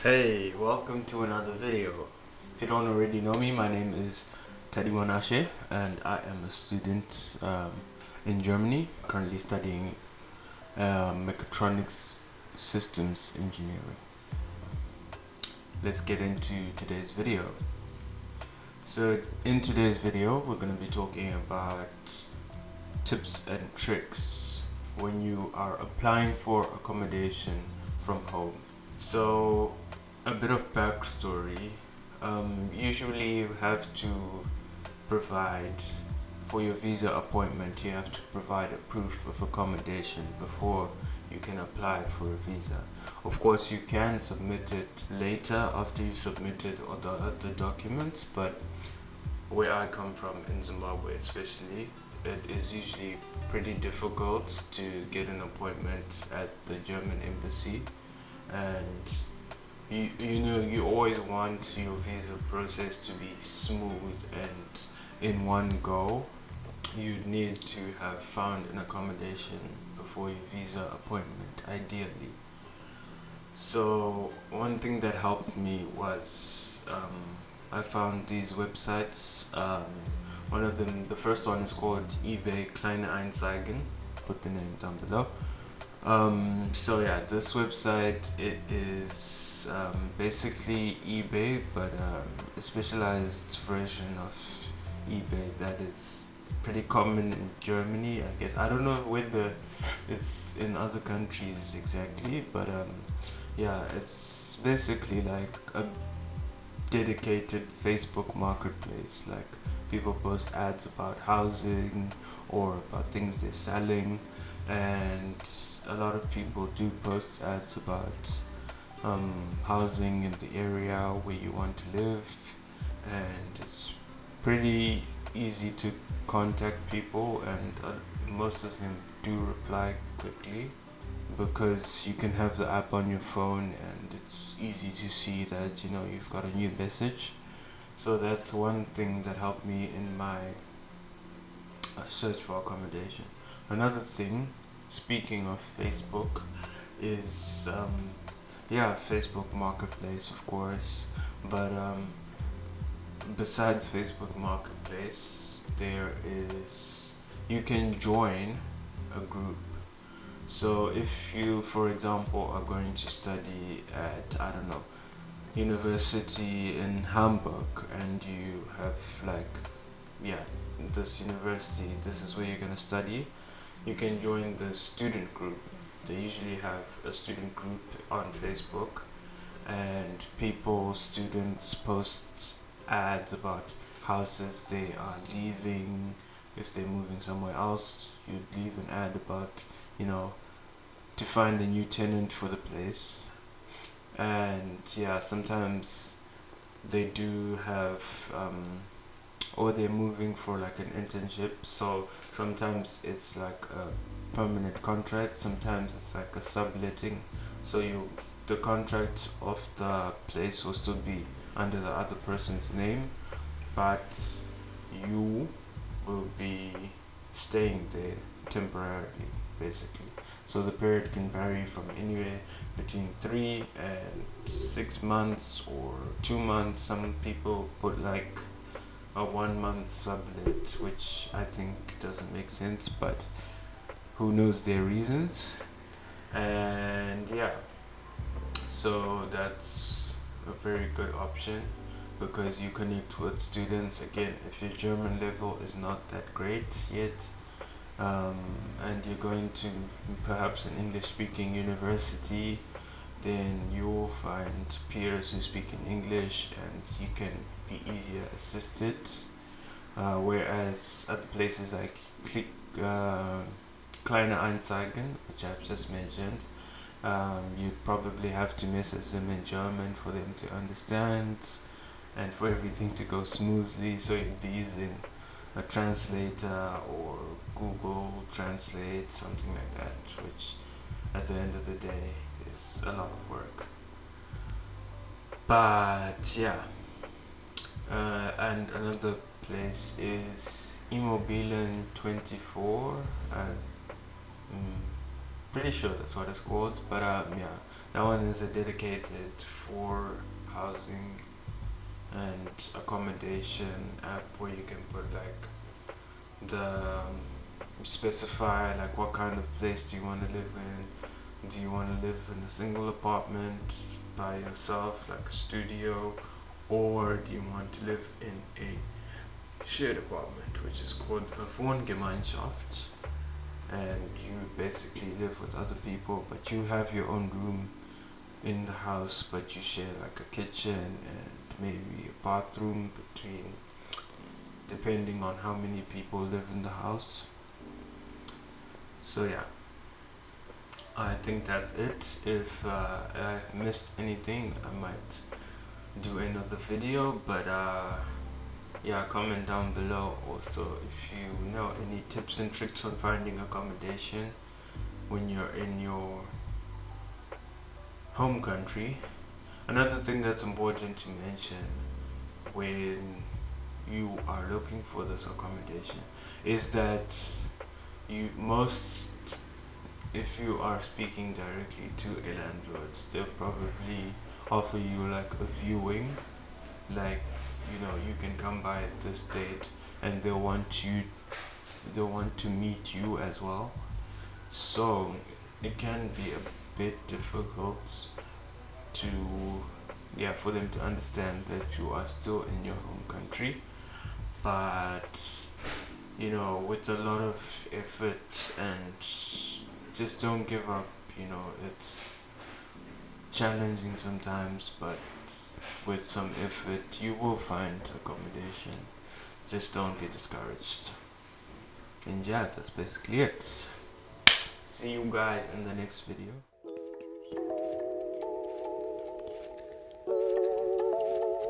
Hey, welcome to another video. If you don't already know me, my name is Teddy Wanashe and I am a student in Germany, currently studying mechatronics systems engineering. Let's get into today's video. So in today's video, we're going to be talking about tips and tricks when you are applying for accommodation from home. So, a bit of backstory. Usually, you have to provide for your visa appointment, you have to provide a proof of accommodation before you can apply for a visa. Of course, you can submit it later after you submitted all the other documents, but where I come from in Zimbabwe, especially, it is usually pretty difficult to get an appointment at the German embassy, and you always want your visa process to be smooth and in one go. You need to have found an accommodation before your visa appointment, ideally. So one thing that helped me was I found these websites. One of them, the first one is called eBay Kleinanzeigen. Put the name down below. So yeah, this website, it is basically eBay, but a specialized version of eBay that is pretty common in Germany, I guess. I don't know whether it's in other countries exactly, but yeah, it's basically like a dedicated Facebook marketplace. Like, people post ads about housing or about things they're selling, and a lot of people do post ads about housing in the area where you want to live, and it's pretty easy to contact people, and most of them do reply quickly because you can have the app on your phone and it's easy to see that you've got a new message. So that's one thing that helped me in my search for accommodation. Another thing, speaking of Facebook, is Facebook Marketplace, of course. But besides Facebook Marketplace, there is you can join a group. So if you, for example, are going to study at, I don't know, university in Hamburg, and you have this university, this is where you're going to study, you can join the student group. They usually have a student group on Facebook, and students post ads about houses they are leaving. If they're moving somewhere else, you leave an ad about, to find a new tenant for the place. And yeah, sometimes they do have or they're moving for like an internship, so sometimes it's like a permanent contract, sometimes it's like a subletting. So the contract of the place will still be under the other person's name, but you will be staying there temporarily, basically. So the period can vary from anywhere between 3 and 6 months or 2 months. Some people put like a 1 month sublet, which I think doesn't make sense, but who knows their reasons. And yeah, so that's a very good option because you connect with students. Again, if your German level is not that great yet, and you're going to perhaps an English speaking university, then you'll find peers who speak in English and you can be easier assisted. Whereas other places like Kleinanzeigen, which I've just mentioned, you probably have to message them in German for them to understand and for everything to go smoothly. So you'd be using a translator or Google Translate, something like that, which at the end of the day is a lot of work. But yeah, and another place is Immobilien 24. Pretty sure that's what it's called, but yeah, that one is a dedicated for housing and accommodation app where you can put like the specify like what kind of place do you want to live in. Do you want to live in a single apartment by yourself, like a studio, or do you want to live in a shared apartment, which is called a Wohngemeinschaft, and you basically live with other people, but you have your own room in the house, but you share like a kitchen and maybe a bathroom between, depending on how many people live in the house. So yeah, I think that's it. If I've missed anything, I might do another video, but yeah, comment down below also if you know any tips and tricks on finding accommodation when you're in your home country. Another thing that's important to mention when you are looking for this accommodation is that you most if you are speaking directly to a landlord, they'll probably offer you like a viewing, like, you know, you can come by at this date, and they'll want to meet you as well. So it can be a bit difficult to, yeah, for them to understand that you are still in your home country, but you know, with a lot of effort and just don't give up. You know, it's challenging sometimes, but with some effort you will find accommodation. Just don't be discouraged. And yeah, that's basically it. See you guys in the next video.